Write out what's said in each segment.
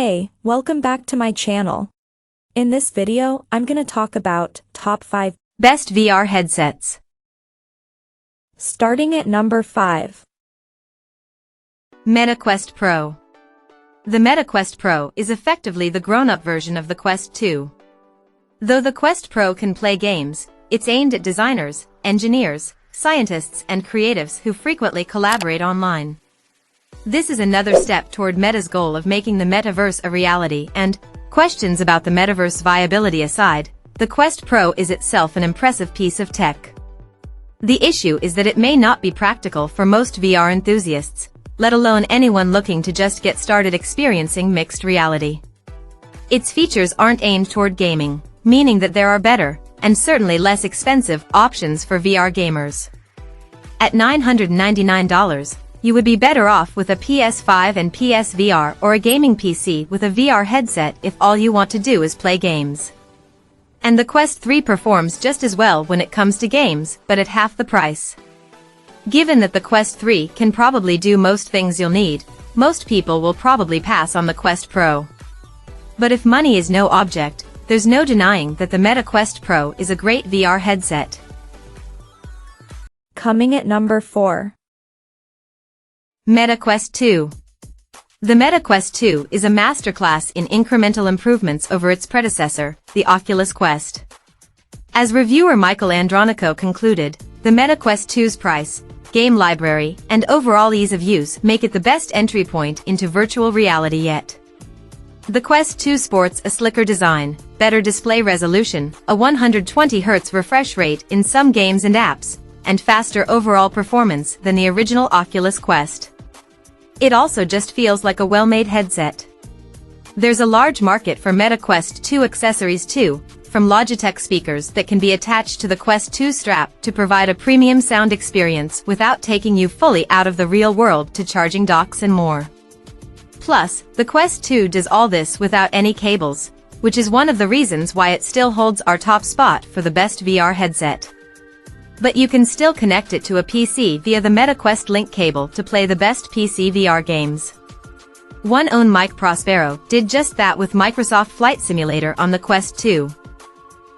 Hey, welcome back to my channel. In this video, I'm gonna talk about top 5 best VR headsets. Starting at number 5. Meta Quest Pro. The Meta Quest Pro is effectively the grown-up version of the Quest 2. Though the Quest Pro can play games, it's aimed at designers, engineers, scientists and creatives who frequently collaborate online. This is another step toward Meta's goal of making the metaverse a reality, and, questions about the metaverse viability aside, the Quest Pro is itself an impressive piece of tech. The issue is that it may not be practical for most VR enthusiasts, let alone anyone looking to just get started experiencing mixed reality. Its features aren't aimed toward gaming, meaning that there are better, and certainly less expensive, options for VR gamers. At $999, you would be better off with a PS5 and PSVR or a gaming PC with a VR headset if all you want to do is play games. And the Quest 3 performs just as well when it comes to games, but at half the price. Given that the Quest 3 can probably do most things you'll need, most people will probably pass on the Quest Pro. But if money is no object, there's no denying that the Meta Quest Pro is a great VR headset. Coming at number 4. Meta Quest 2. The Meta Quest 2 is a masterclass in incremental improvements over its predecessor, the Oculus Quest. As reviewer Michael Andronico concluded, the Meta Quest 2's price, game library, and overall ease of use make it the best entry point into virtual reality yet. The Quest 2 sports a slicker design, better display resolution, a 120Hz refresh rate in some games and apps, and faster overall performance than the original Oculus Quest. It also just feels like a well-made headset. There's a large market for Meta Quest 2 accessories too, from Logitech speakers that can be attached to the Quest 2 strap to provide a premium sound experience without taking you fully out of the real world to charging docks and more. Plus, the Quest 2 does all this without any cables, which is one of the reasons why it still holds our top spot for the best VR headset. But you can still connect it to a PC via the Meta Quest Link cable to play the best PC VR games. One own Mike Prospero did just that with Microsoft Flight Simulator on the Quest 2.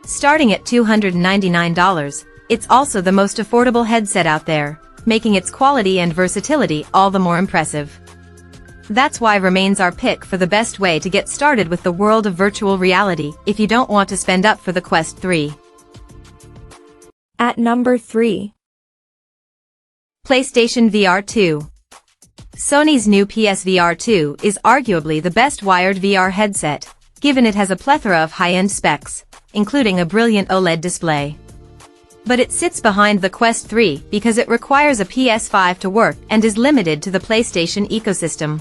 Starting at $299, it's also the most affordable headset out there, making its quality and versatility all the more impressive. That's why remains our pick for the best way to get started with the world of virtual reality if you don't want to spend up for the Quest 3. At number 3. PlayStation VR 2. Sony's new PSVR 2 is arguably the best wired VR headset, given it has a plethora of high-end specs, including a brilliant OLED display. But it sits behind the Quest 3 because it requires a PS5 to work and is limited to the PlayStation ecosystem.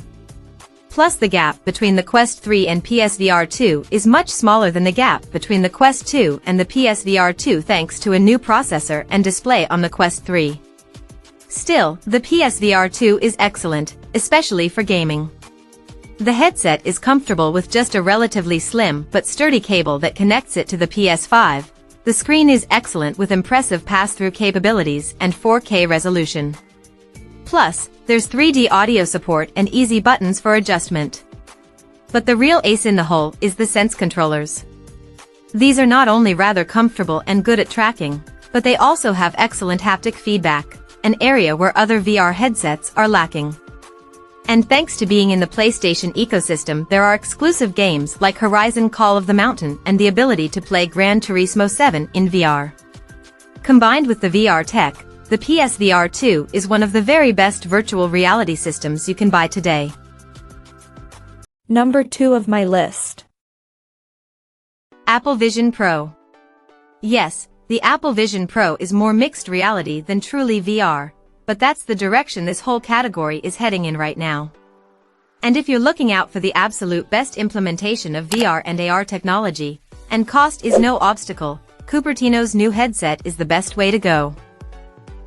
Plus the gap between the Quest 3 and PSVR 2 is much smaller than the gap between the Quest 2 and the PSVR 2 thanks to a new processor and display on the Quest 3. Still, the PSVR 2 is excellent, especially for gaming. The headset is comfortable with just a relatively slim but sturdy cable that connects it to the PS5. The screen is excellent with impressive pass-through capabilities and 4K resolution. Plus, there's 3D audio support and easy buttons for adjustment. But the real ace in the hole is the Sense controllers. These are not only rather comfortable and good at tracking, but they also have excellent haptic feedback, an area where other VR headsets are lacking. And thanks to being in the PlayStation ecosystem, there are exclusive games like Horizon Call of the Mountain and the ability to play Gran Turismo 7 in VR. Combined with the VR tech, the PSVR 2 is one of the very best virtual reality systems you can buy today. Number 2 of my list. Apple Vision Pro. Yes, the Apple Vision Pro is more mixed reality than truly VR, but that's the direction this whole category is heading in right now. And if you're looking out for the absolute best implementation of VR and AR technology, and cost is no obstacle, Cupertino's new headset is the best way to go.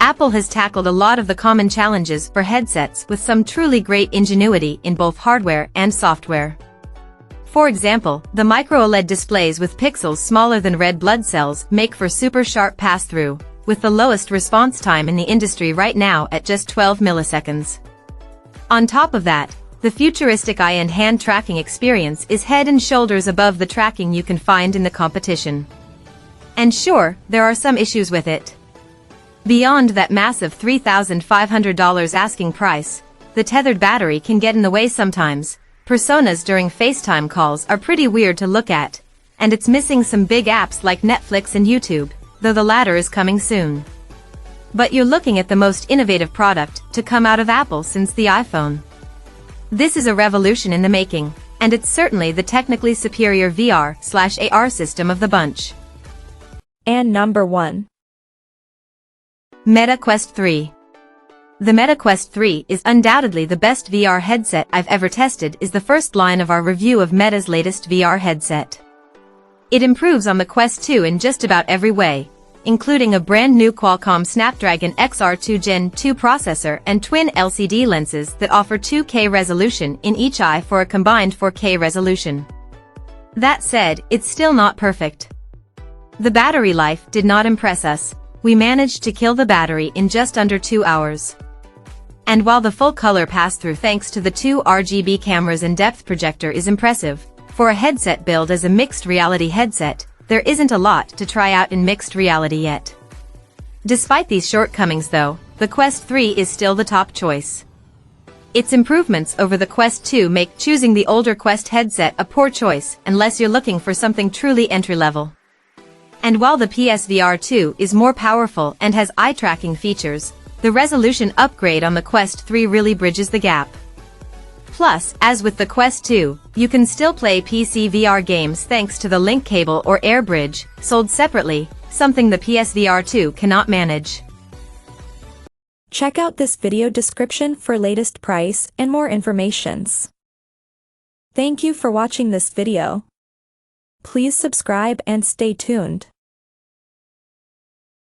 Apple has tackled a lot of the common challenges for headsets with some truly great ingenuity in both hardware and software. For example, the micro-OLED displays with pixels smaller than red blood cells make for super sharp pass-through, with the lowest response time in the industry right now at just 12 milliseconds. On top of that, The futuristic eye and hand tracking experience is head and shoulders above the tracking you can find in the competition. And sure, there are some issues with it. Beyond that massive $3,500 asking price, the tethered battery can get in the way sometimes. Personas during FaceTime calls are pretty weird to look at, and it's missing some big apps like Netflix and YouTube, though the latter is coming soon. But you're looking at the most innovative product to come out of Apple since the iPhone. This is a revolution in the making, and it's certainly the technically superior VR/AR system of the bunch. And number 1. Meta Quest 3. The Meta Quest 3 is undoubtedly the best VR headset I've ever tested. Is the first line of our review of Meta's latest VR headset. It improves on the Quest 2 in just about every way, including a brand new Qualcomm Snapdragon XR2 Gen 2 processor and twin LCD lenses that offer 2K resolution in each eye for a combined 4K resolution. That said, it's still not perfect. The battery life did not impress us. We managed to kill the battery in just under 2 hours. And while the full color pass-through thanks to the 2 RGB cameras and depth projector is impressive, for a headset built as a mixed reality headset, there isn't a lot to try out in mixed reality yet. Despite these shortcomings though, the Quest 3 is still the top choice. Its improvements over the Quest 2 make choosing the older Quest headset a poor choice unless you're looking for something truly entry-level. And while the PSVR 2 is more powerful and has eye-tracking features, the resolution upgrade on the Quest 3 really bridges the gap. Plus, as with the Quest 2, you can still play PC VR games thanks to the link cable or AirBridge, sold separately, something the PSVR 2 cannot manage. Check out this video description for latest price and more informations. Thank you for watching this video. Please subscribe and stay tuned.